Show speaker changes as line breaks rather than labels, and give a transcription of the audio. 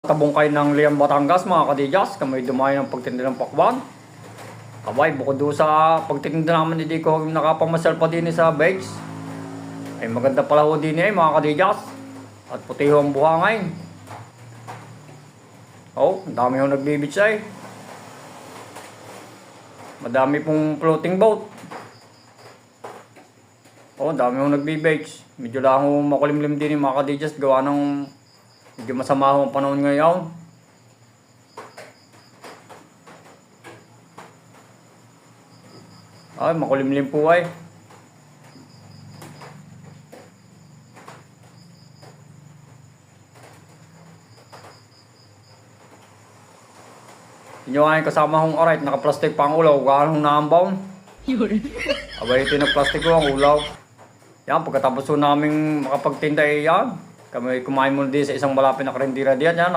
Tabungkay ng Liam, Batangas mga kadijas, kami dumayo ng pagtinda ng pakwan. Abay, bukod doon sa pagtitinda naman, hindi ko nakapamasyal pa din sa Bakes. Ay maganda pala ho din mga kadijas. At puti ho ang buhangay. Oh, dami ho nagbibits ay. Madami pong floating boat. Oh, dami ho nagbibakes. Medyo lang ho makulimlim din mga kadijas, gawa ng medyo masama ho ang panahon ngayon. Ay, makulimlim po ay. Inyo ay kasama hong aray, naka-plastic pa ang ulaw, gaano hong naambaw. Abay, ito nag-plastic ko ang ulaw. Yan, pagkatapos ho namin makapagtinda yan. Kami kumain muna din sa isang malapit na karindira diyan, yan,